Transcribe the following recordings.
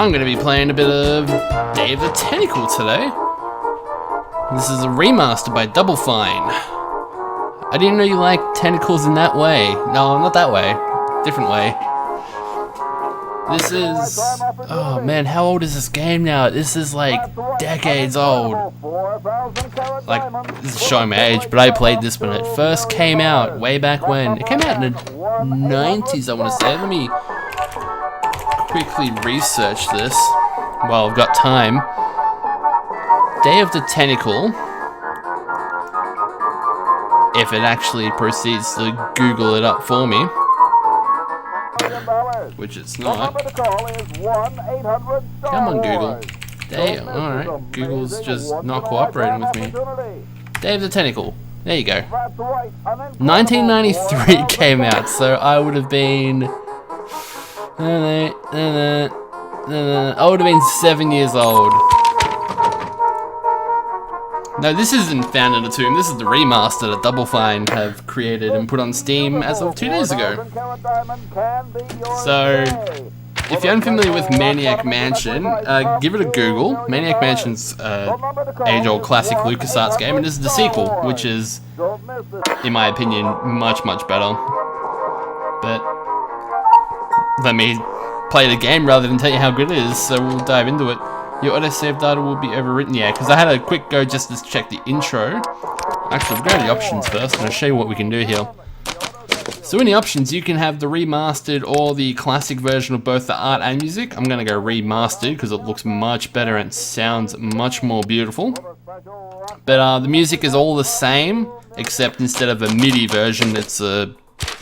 I'm going to be playing a bit of Day of the Tentacle today. This is a remaster by Double Fine. I didn't know you liked tentacles in that way. No, not that way. Different way. This is... Oh man, how old is this game now? This is like decades old. Like, this is showing my age, but I played this when it first came out, way back when. It came out in the 90s, I want to say. Let me quickly research this while I've got time. Day of the Tentacle. If it actually proceeds to Google it up for me. Which it's not. Come on, Google. Alright, Google's just not cooperating with me. Day of the Tentacle. There you go. 1993 came out, so I would have been... I would have been 7 years old. No, this isn't Found in a Tomb. This is the remaster that Double Fine have created and put on Steam as of 2 days ago. So, if you're unfamiliar with Maniac Mansion, give it a Google. Maniac Mansion's age-old classic LucasArts game, and this is the sequel, which is, in my opinion, much, much better. But let me play the game rather than tell you how good it is, so we'll dive into it. Your autosave data will be overwritten, yeah, because I had a quick go just to check the intro. Actually, we'll go to the options first, and I'll show you what we can do here. So in the options, you can have the remastered or the classic version of both the art and music. I'm going to go remastered because it looks much better and sounds much more beautiful. But the music is all the same, except instead of a MIDI version, it's a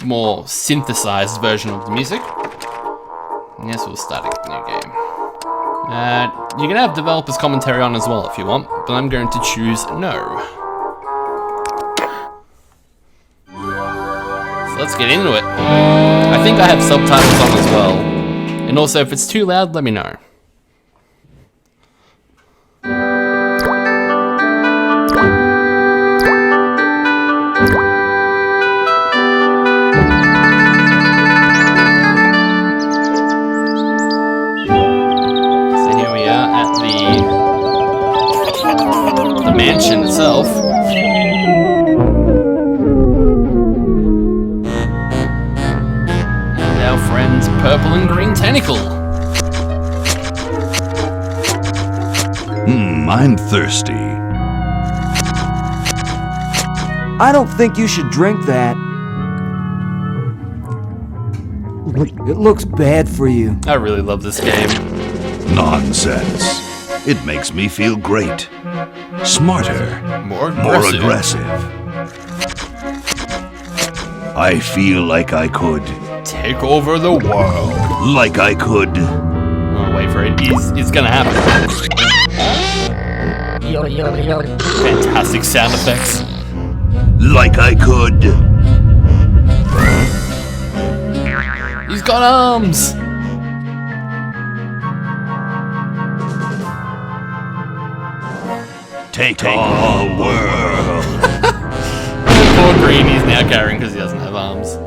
more synthesized version of the music. Yes, we'll start a new game. You can have developers commentary on as well if you want, but I'm going to choose no. So let's get into it. I think I have subtitles on as well. And also, if it's too loud, let me know. The mansion itself. And our friends Purple and Green Tentacle. I'm thirsty. I don't think you should drink that. It looks bad for you. I really love this game. Nonsense. It makes me feel great. Smarter. More aggressive. I feel like I could take over the world. Like I could. Oh, wait for it. It's gonna happen. Fantastic sound effects. Like I could. He's got arms. Take all the world. Poor Green, he's now carrying because he doesn't have arms.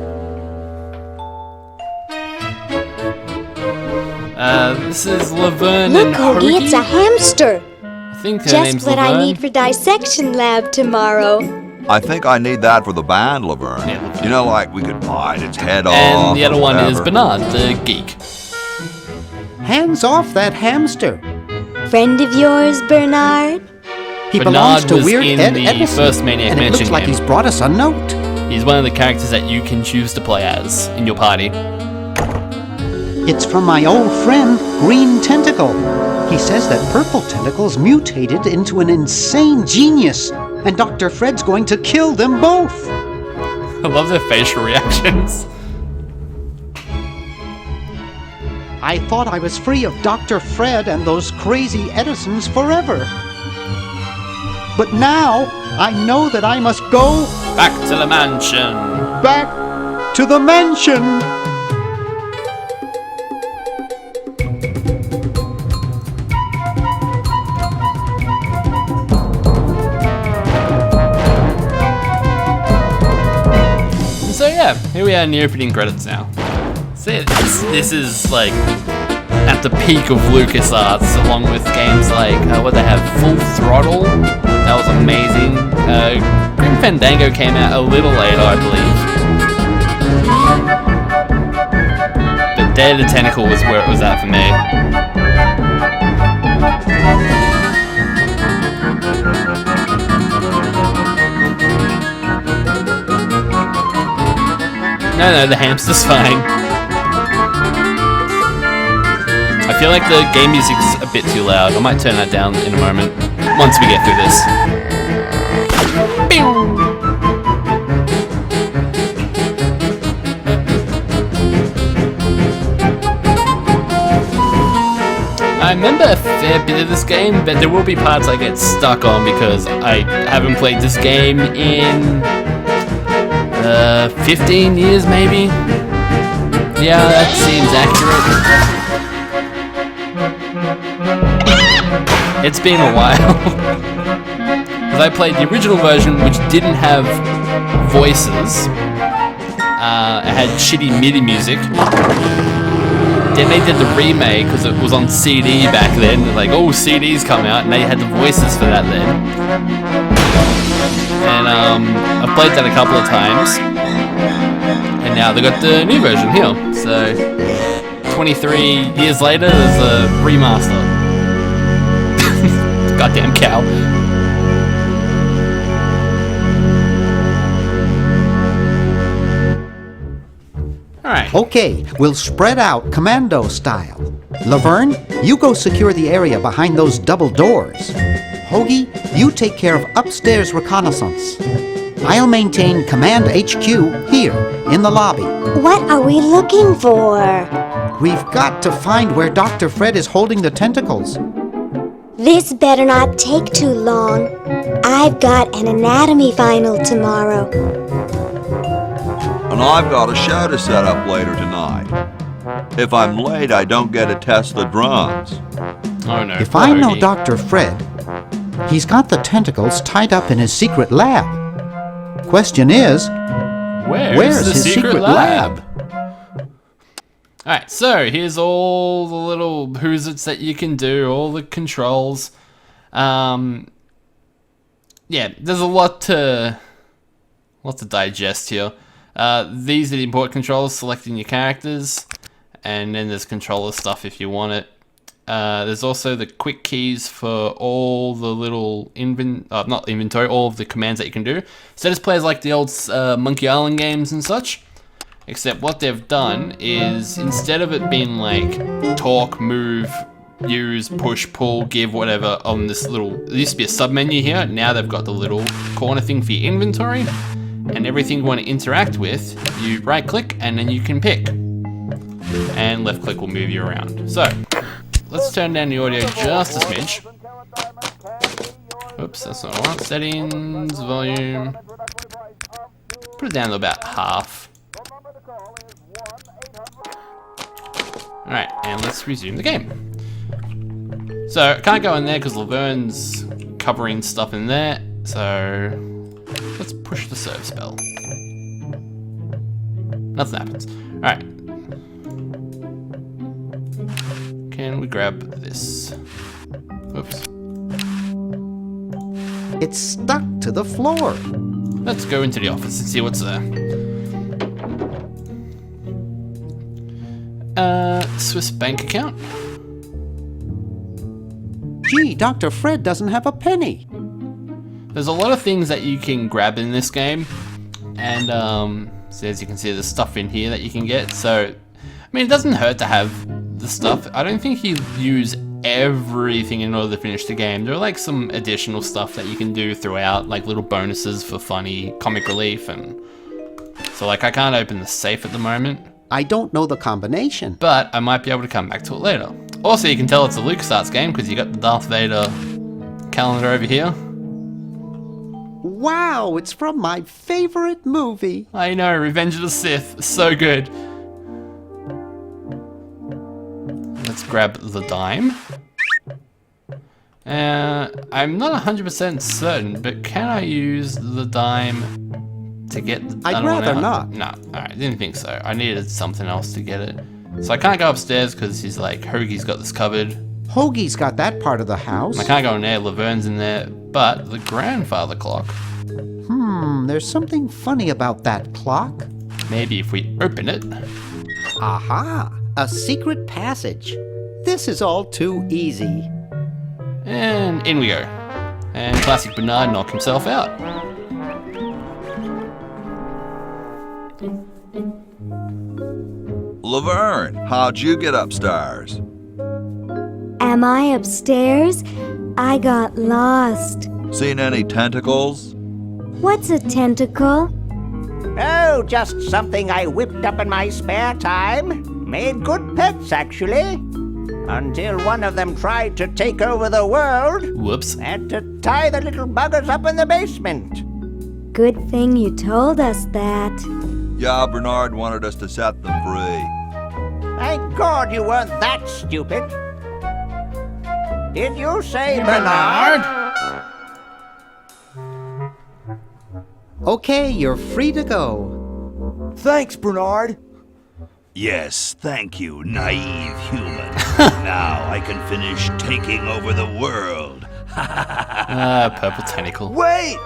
This is Laverne Look, and Cody, Hoagie? it's a hamster. I think her name's Just what Laverne. I need for dissection lab tomorrow. I think I need that for the band, Laverne. Yeah, Laverne. You know, like we could bite its head off. And the other or one is whatever. Bernard, the geek. Hands off that hamster. Friend of yours, Bernard? He Bernard belongs to was Weird in Ed the Edison, first Maniac and it Mansion looks like game. he's brought us a note. He's one of the characters that you can choose to play as in your party. It's from my old friend, Green Tentacle. He says that Purple Tentacle's mutated into an insane genius, and Dr. Fred's going to kill them both. I love their facial reactions. I thought I was free of Dr. Fred and those crazy Edisons forever. But now, I know that I must go Back to the mansion. back to the mansion. So yeah, here we are in the opening credits now. So this is like at the peak of LucasArts, along with games like, what they have, Full Throttle, that was amazing. Grim Fandango came out a little later, I believe. But Day of the Tentacle was where it was at for me. No, the hamster's fine. I feel like the game music's a bit too loud. I might turn that down in a moment, once we get through this. I remember a fair bit of this game, but there will be parts I get stuck on because I haven't played this game in 15 years maybe? Yeah, that seems accurate. It's been a while. Because I played the original version, which didn't have voices. It had shitty MIDI music. Then they did the remake because it was on CD back then. Like, oh, CDs come out, and they had the voices for that then. And I've played that a couple of times. And now they got the new version here. So, 23 years later, there's a remaster. Goddamn cow. Alright. Okay, we'll spread out commando style. Laverne, you go secure the area behind those double doors. Hoagie, you take care of upstairs reconnaissance. I'll maintain Command HQ here, in the lobby. What are we looking for? We've got to find where Dr. Fred is holding the tentacles. This better not take too long. I've got an anatomy final tomorrow. And I've got a show to set up later tonight. If I'm late, I don't get to test the drums. Oh no. If I know Dr. Fred, he's got the tentacles tied up in his secret lab. Question is, where's his secret lab? Alright, so here's all the little who's-its that you can do, all the controls. Yeah, there's a lot to digest here. These are the important controls, selecting your characters, and then there's controller stuff if you want it. There's also the quick keys for all the little not inventory, all of the commands that you can do. So this plays like the old Monkey Island games and such, except what they've done is instead of it being like talk, move, use, push, pull, give, whatever on this little, there used to be a sub menu here, now they've got the little corner thing for your inventory, and everything you want to interact with, you right click and then you can pick, and left click will move you around. So let's turn down the audio just a smidge. Oops, that's not what I want. Settings, volume. Put it down to about half. Alright, and let's resume the game. So, I can't go in there because Laverne's covering stuff in there. So, let's push the serve spell. Nothing happens. Alright. Can we grab this? Oops. It's stuck to the floor. Let's go into the office and see what's there. Swiss bank account. Gee, Dr. Fred doesn't have a penny. There's a lot of things that you can grab in this game. And, so as you can see, there's stuff in here that you can get. So, I mean, it doesn't hurt to have the stuff. I don't think you use everything in order to finish the game. There are like some additional stuff that you can do throughout, like little bonuses for funny comic relief, and so like I can't open the safe at the moment. I don't know the combination. But I might be able to come back to it later. Also, you can tell it's a LucasArts game because you got the Darth Vader calendar over here. Wow, it's from my favorite movie. I know, Revenge of the Sith. So good. Let's grab the dime. I'm not 100% certain, but can I use the dime to get the... I'd rather not. No, alright, didn't think so. I needed something else to get it. So I can't go upstairs because he's like, Hoagie's got this covered. Hoagie's got that part of the house. I can't go in there, Laverne's in there. But the grandfather clock, There's something funny about that clock. maybe if we open it. Aha! A secret passage. This is all too easy. And in we go. And classic Bernard knock himself out. Laverne, how'd you get upstairs? Am I upstairs? I got lost. Seen any tentacles? What's a tentacle? Oh, just something I whipped up in my spare time. Made good pets, actually. Until one of them tried to take over the world. Whoops. Had to tie the little buggers up in the basement. Good thing you told us that. Yeah, Bernard wanted us to set them free. Thank God you weren't that stupid. Did you say Bernard? Okay, you're free to go. Thanks, Bernard. Yes, thank you, naive human. Now I can finish taking over the world. Purple tentacle. Wait!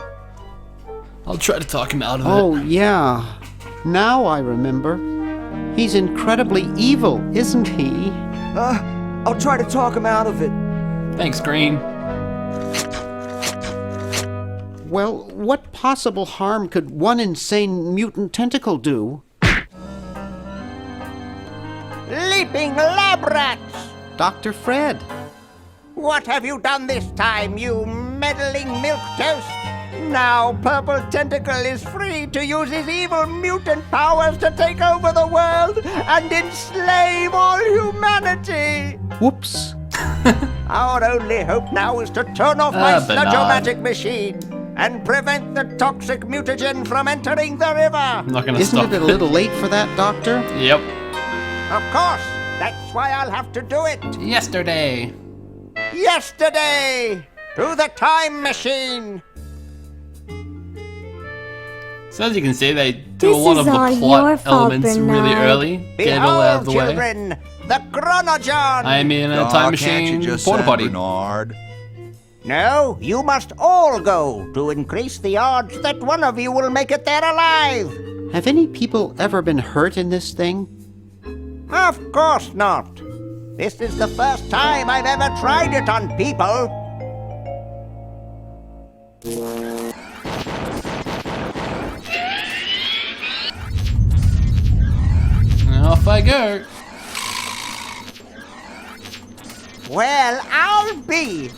I'll try to talk him out of Oh, it. yeah. Now I remember. He's incredibly evil, isn't he? I'll try to talk him out of it. Thanks, Green. Well, what possible harm could one insane mutant tentacle do? Leaping lab rats! Dr. Fred. What have you done this time, you meddling milquetoast? Now Purple Tentacle is free to use his evil mutant powers to take over the world and enslave all humanity! Whoops. Our only hope now is to turn off my Bernard. sludge-o-magic machine and prevent the toxic mutagen from entering the river! I'm not gonna Isn't stop. it a little late for that, Doctor? Yep. Of course! That's why I'll have to do it! Yesterday. Yesterday! To the time machine! So as you can see, they do This a lot of is all the your plot fault, elements really Bernard. early. Get it all out of the way. children, the Chronogon! I am in a Aw, time can't you machine just porta send potty. Bernard? No, you must all go to increase the odds that one of you will make it there alive. Have any people ever been hurt in this thing? Of course not. This is the first time I've ever tried it on people. Off I go. Well, I'll be.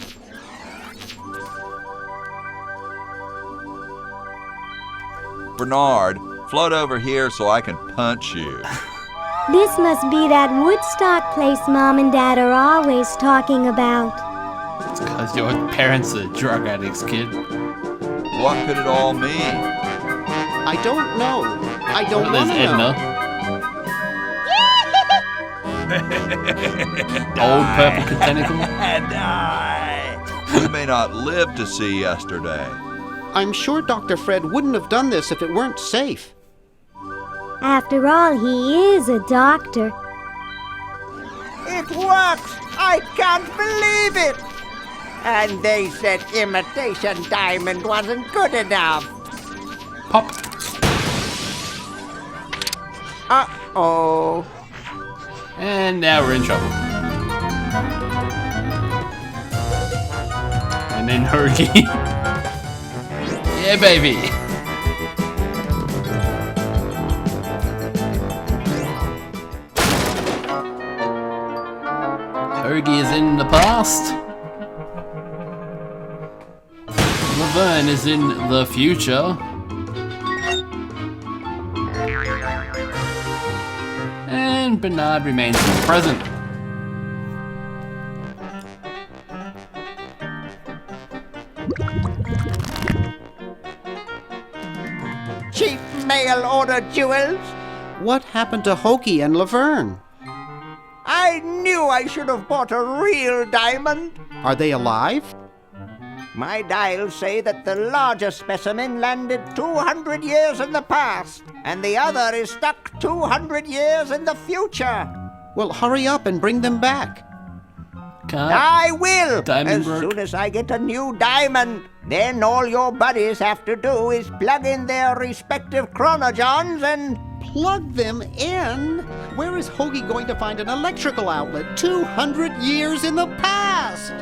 Bernard, float over here so I can punch you. This must be that Woodstock place Mom and Dad are always talking about. It's because your parents are drug addicts, kid. What could it all mean? I don't know. I don't Oh, there's want to know. Edna. Old purple tentacle. And I. We may not live to see yesterday. I'm sure Dr. Fred wouldn't have done this if it weren't safe. After all, he is a doctor. It works! I can't believe it! And they said imitation diamond wasn't good enough. Pop. Uh-oh. And now we're in trouble. And then Hoagie. Yeah, baby. Hoagie is in the past. Laverne is in the future. And Bernard remains in the present. Cheap mail order jewels. What happened to Hoagie and Laverne? I knew I should have bought a real diamond. Are they alive? My dials say that the larger specimen landed 200 years in the past, and the other is stuck 200 years in the future. Well, hurry up and bring them back. Can't. I will! Diamond as broke. soon as I get a new diamond. Then all your buddies have to do is plug in their respective chronogens and... Plug them in? Where is Hoagie going to find an electrical outlet 200 years in the past?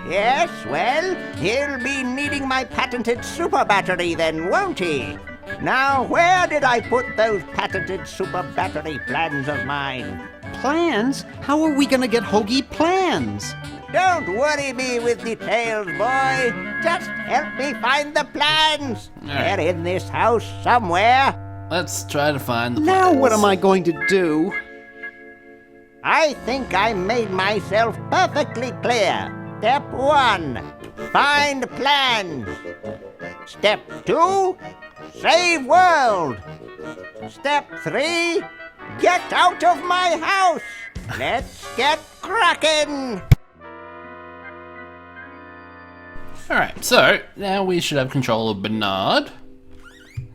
Yes, well, he'll be needing my patented super battery then, won't he? Now, where did I put those patented super battery plans of mine? Plans? How are we going to get Hoagie plans? Don't worry me with details, boy. Just help me find the plans. right. They're in this house somewhere. Let's try to find the Now plans. what am I going to do? I think I made myself perfectly clear. Step 1, find plans. Step 2, save world. Step 3, get out of my house. Let's get cracking. Alright, so now we should have control of Bernard.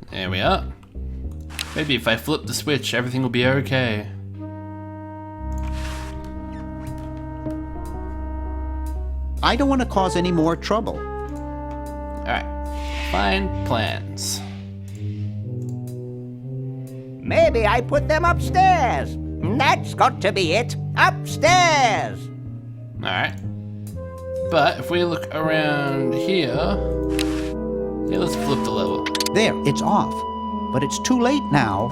There we are. Maybe if I flip the switch, everything will be okay. I don't want to cause any more trouble. Alright, find plans. Maybe I put them upstairs. That's got to be it. Upstairs. Alright. But if we look around here... Yeah, let's flip the level. There, it's off. But it's too late now.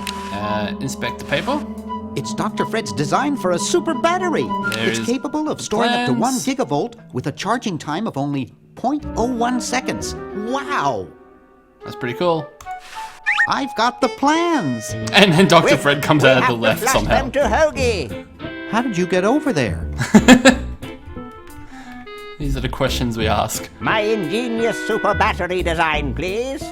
Inspect the paper. It's Dr. Fred's design for a super battery. There's It's capable of storing up to 1 plans. gigavolt with a charging time of only 0.01 seconds. Wow! That's pretty cool. I've got the plans. And then Dr. Quick, Fred comes we out of have the to left flush somehow. them to Hoagie. How did you get over there? These are the questions we ask. My ingenious super battery design, please.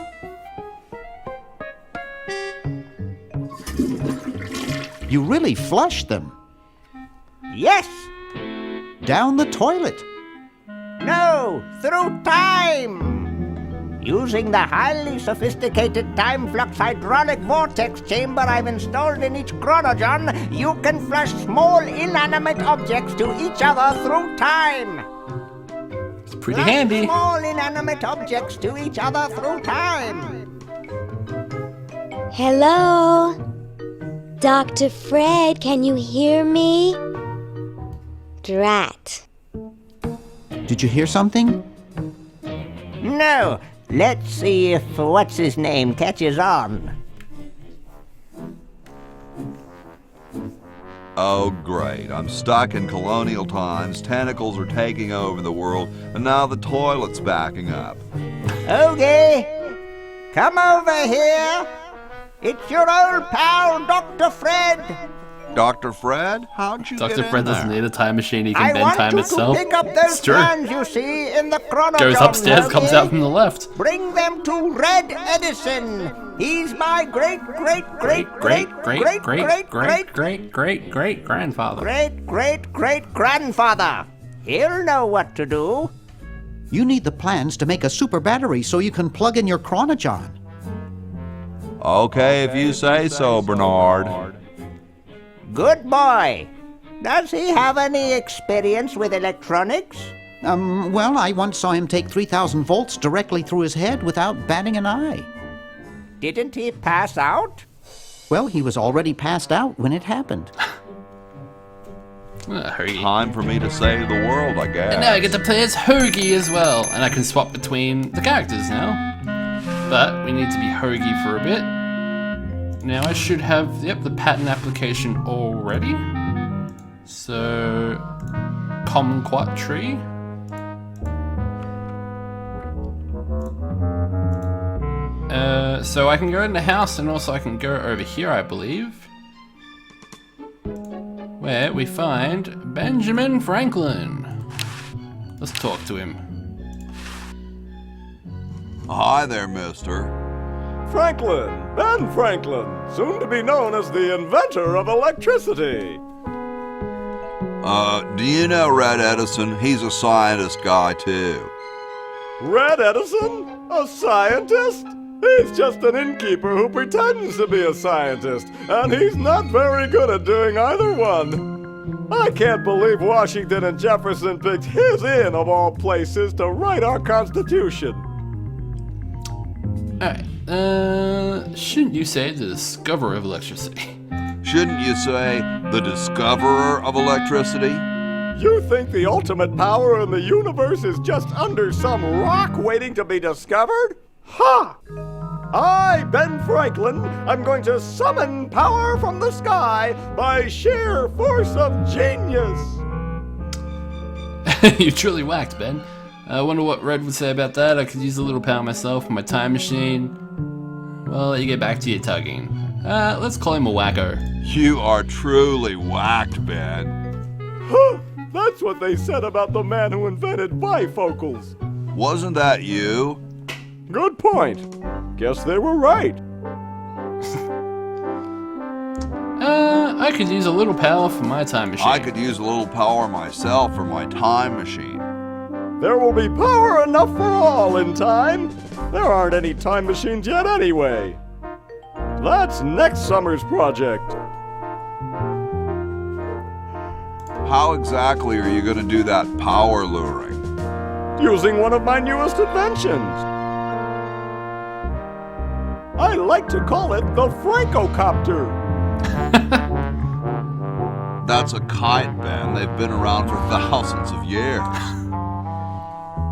You really flushed them. Yes. Down the toilet. No, through time. Using the highly sophisticated time flux hydraulic vortex chamber I've installed in each chronogen, you can flush small inanimate objects to each other through time. It's pretty Flush handy. small inanimate objects to each other through time. Hello? Dr. Fred, can you hear me? Drat. Did you hear something? No, let's see if what's-his-name catches on. Oh, great. I'm stuck in colonial times, tentacles are taking over the world, and now the toilet's backing up. Hoagie, come over here. It's your old pal, Dr. Fred. Dr. Fred, how'd you get Dr. in Fred there? doesn't need a time machine, he I can bend want time you itself. to pick up It's those true. plans you see in the chronogen. Goes upstairs, comes Hoagie. out from the left. Bring them to Red Edison. He's my great grandfather. He'll know what to do. You need the plans to make a super battery so you can plug in your chronogen. Okay, if you say so, Bernard. Good boy. Does he have any experience with electronics? Well, I once saw him take 3,000 volts directly through his head without batting an eye. Didn't he pass out? Well, he was already passed out when it happened. Hoagie. Time for me to save the world, I guess. And now I get to play as Hoagie as well, and I can swap between the characters now. But we need to be Hoagie for a bit. Now I should have, the pattern application already. So, Kumquat tree. So I can go in the house, and also I can go over here, I believe, where we find Benjamin Franklin. Let's talk to him. Hi there, mister. Franklin, Ben Franklin, soon to be known as the inventor of electricity. Do you know Red Edison? He's a scientist guy, too. Red Edison? A scientist? He's just an innkeeper who pretends to be a scientist, and he's not very good at doing either one. I can't believe Washington and Jefferson picked his inn of all places to write our Constitution. Alright, shouldn't you say the discoverer of electricity? Shouldn't you say the discoverer of electricity? You think the ultimate power in the universe is just under some rock waiting to be discovered? Ha! I, Ben Franklin, am going to summon power from the sky by sheer force of genius. You truly whacked, Ben. I wonder what Red would say about that. I could use a little power myself for my time machine. Well, let you get back to your tugging. Let's call him a wacko. You are truly whacked, Ben. Huh! That's what they said about the man who invented bifocals. Wasn't that you? Good point. Guess they were right. I could use a little power for my time machine. I could use a little power myself for my time machine. There will be power enough for all in time. There aren't any time machines yet anyway. That's next summer's project. How exactly are you going to do that power luring? Using one of my newest inventions. I like to call it the Francocopter. That's a kite, Ben. They've been around for thousands of years.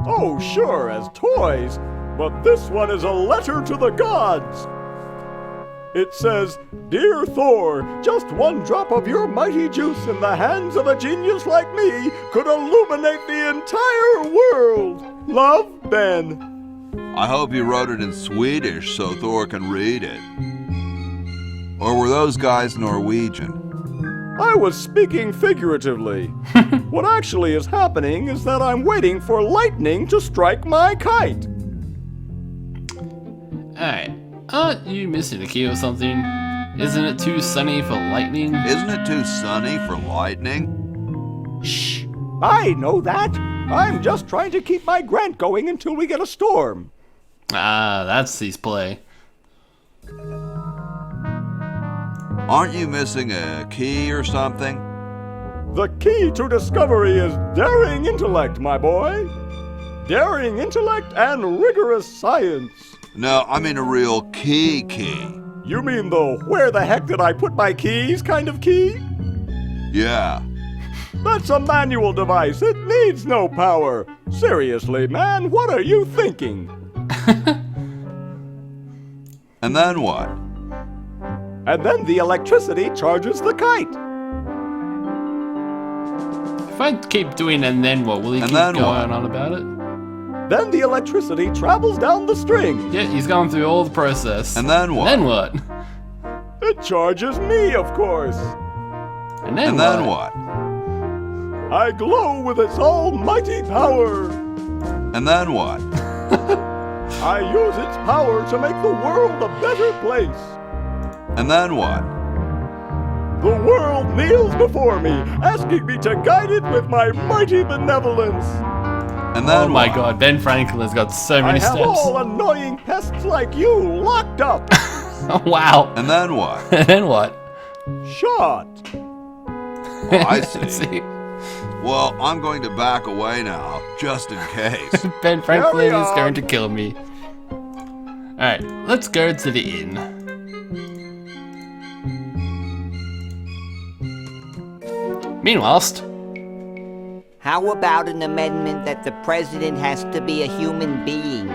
Oh, sure, as toys, but this one is a letter to the gods. It says, "Dear Thor, just one drop of your mighty juice in the hands of a genius like me could illuminate the entire world. Love, Ben." I hope you wrote it in Swedish so Thor can read it. Or were those guys Norwegian? I was speaking figuratively. What actually is happening is that I'm waiting for lightning to strike my kite. Alright, aren't you missing a key or something? Isn't it too sunny for lightning? Isn't it too sunny for lightning? Shh! I know that. I'm just trying to keep my grant going until we get a storm. Ah, that's his play. Aren't you missing a key or something? The key to discovery is daring intellect, my boy. Daring intellect and rigorous science. No, I mean a real key. You mean the where the heck did I put my keys kind of key? Yeah. That's a manual device. It needs no power. Seriously, man, what are you thinking? And then what? And then the electricity charges the kite. If I keep doing and then what, will he And keep then going what? on about it? Then the electricity travels down the string. Yeah, he's going through all the process. And then what? Then what? It charges me, of course. And then And then what? I glow with its almighty power. And then what? I use its power to make the world a better place. And then what? The world kneels before me, asking me to guide it with my mighty benevolence. And then Oh my what? god, Ben Franklin has got so I many have steps. all annoying pests like you locked up. Wow. And then what? And then what? Shot. Oh, I see. Well, I'm going to back away now, just in case. Ben Franklin is on. going to kill me. Alright, let's go to the inn. Meanwhile, How about an amendment that the president has to be a human being?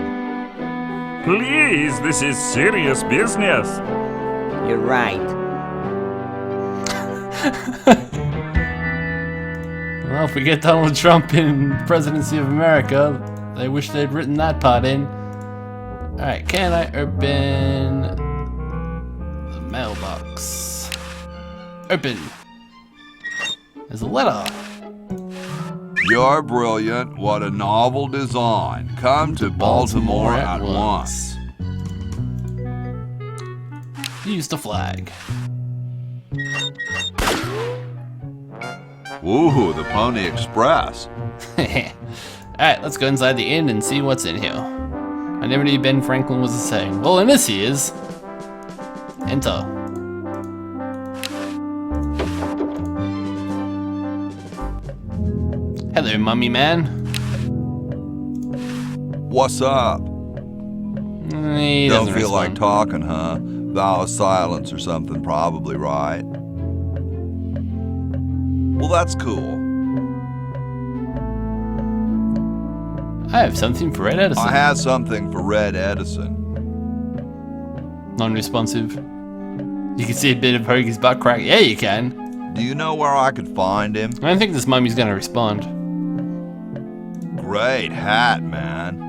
Please, this is serious business. You're right. well, if we get Donald Trump in the presidency of America, they wish they'd written that part in. Alright, can I open the mailbox? Open. There's a letter. You're brilliant. What a novel design. Come to Baltimore at once. Use the flag. Ooh, the Pony Express. Alright, let's go inside the inn and see what's in here. I never knew Ben Franklin was the same. Well, and this he is. Enter. Hello, mummy man. What's up? He Don't doesn't feel like respond. talking, huh? Vow of silence or something, probably, right? Well, that's cool. I have something for Red Edison. I had something for Red Edison. Non-responsive. You can see a bit of Hoagie's butt crack. Yeah, you can. Do you know where I could find him? I don't think this mummy's gonna respond. Great hat, man.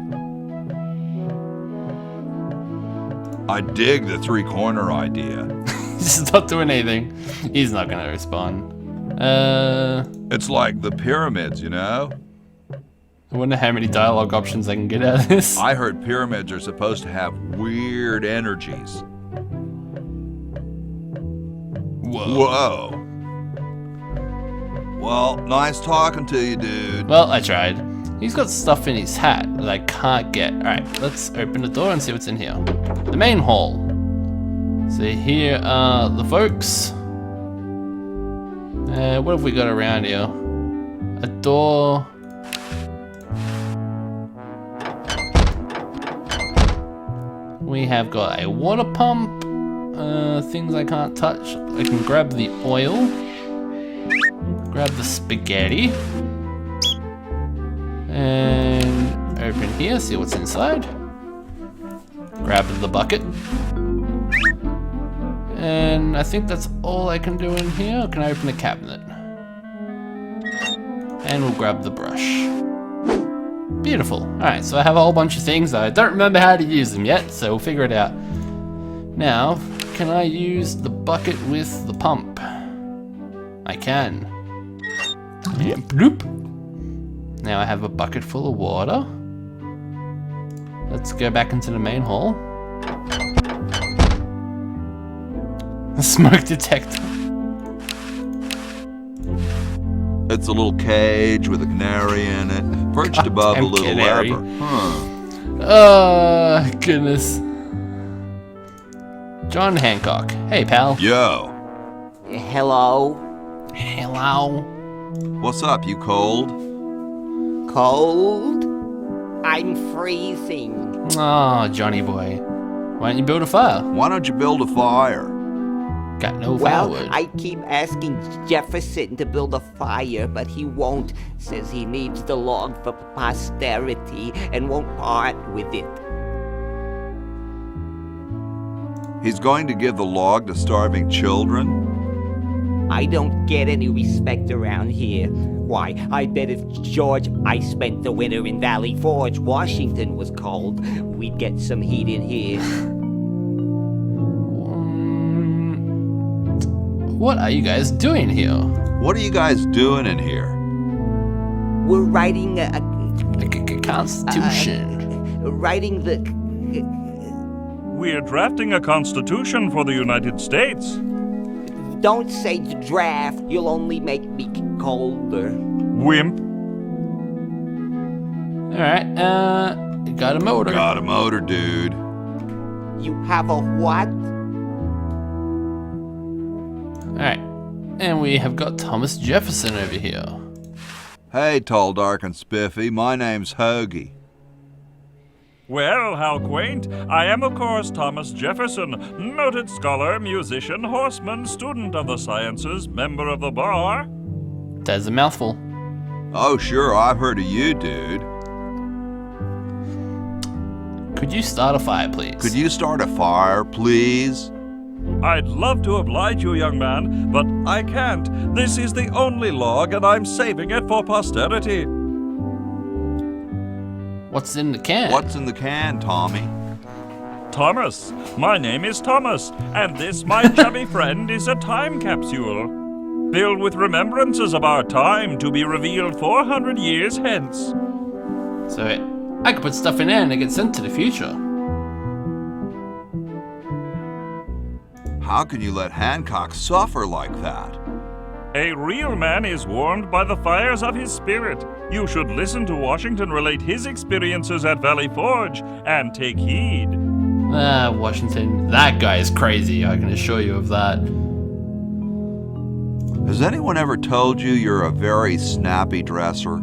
I dig the three-corner idea. He's not doing anything. He's not gonna respond. It's like the pyramids, you know? I wonder how many dialogue options I can get out of this. I heard pyramids are supposed to have weird energies. Whoa. Well, nice talking to you, dude. Well, I tried. He's got stuff in his hat that I can't get. Alright, let's open the door and see what's in here. The main hall. So here are the folks. What have we got around here? A door. We have got a water pump. Things I can't touch. I can grab the oil. Grab the spaghetti. And open here, see what's inside. Grab the bucket. And I think that's all I can do in here. Can I open the cabinet? And we'll grab the brush. Beautiful. Alright, so I have a whole bunch of things. I don't remember how to use them yet, so we'll figure it out. Now, can I use the bucket with the pump? I can. And bloop. Now I have a bucket full of water. Let's go back into the main hall. A smoke detector. It's a little cage with a canary in it, perched above a little canary. lever. Huh. Oh, goodness. John Hancock. Hey, pal. Yo, Hello? Hello. what's up? You cold? Cold? I'm freezing. Oh, Johnny boy. Why don't you build a fire? Why don't you build a fire? Got no Well, firewood. I keep asking Jefferson to build a fire, but he won't. Says he needs the log for posterity and won't part with it. He's going to give the log to starving children? I don't get any respect around here. Why, I bet if George I spent the winter in Valley Forge, Washington was cold, we'd get some heat in here. What are you guys doing here? What are you guys doing in here? We're writing a Constitution. writing the... We're drafting a constitution for the United States. Don't say draft, you'll only make me colder. Wimp. Alright, got a motor. Got a motor, dude. You have a what? Alright, and we have got Thomas Jefferson over here. Hey, tall, dark, and spiffy. My name's Hoagie. Well, how quaint. I am, of course, Thomas Jefferson, noted scholar, musician, horseman, student of the sciences, member of the bar. That's a mouthful. Oh, sure, I've heard of you, dude. Could you start a fire, please? Could you start a fire, please? I'd love to oblige you, young man, but I can't. This is the only log, and I'm saving it for posterity. What's in the can? What's in the can, Tommy? Thomas. My name is Thomas, and this, my chubby friend, is a time capsule. Filled with remembrances of our time to be revealed 400 years hence. So I could put stuff in there and it gets sent to the future. How can you let Hancock suffer like that? A real man is warmed by the fires of his spirit. You should listen to Washington relate his experiences at Valley Forge and take heed. Ah, Washington. That guy is crazy, I can assure you of that. Has anyone ever told you you're a very snappy dresser?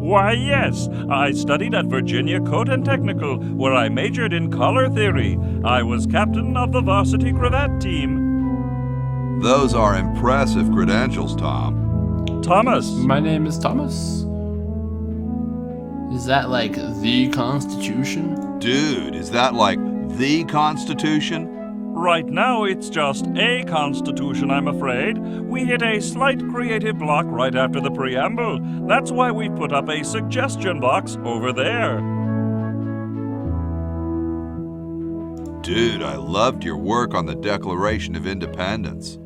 Why, yes. I studied at Virginia Tentacle, where I majored in color theory. I was captain of the varsity cravat team. Those are impressive credentials, Tom. Thomas. My name is Thomas. Is that like the Constitution? Dude, is that like the Constitution? Right now, it's just a constitution, I'm afraid. We hit a slight creative block right after the preamble. That's why we put up a suggestion box over there. Dude, I loved your work on the Declaration of Independence.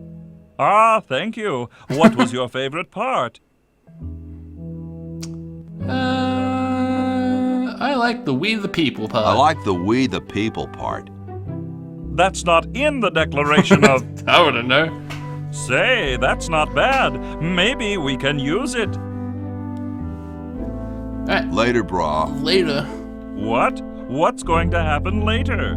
Ah, thank you. What was your favorite part? I like the we the people part. I like the we the people part. That's not in the Declaration of... I wouldn't know. Say, that's not bad. Maybe we can use it. Alright, Later, brah. later. What? What's going to happen later?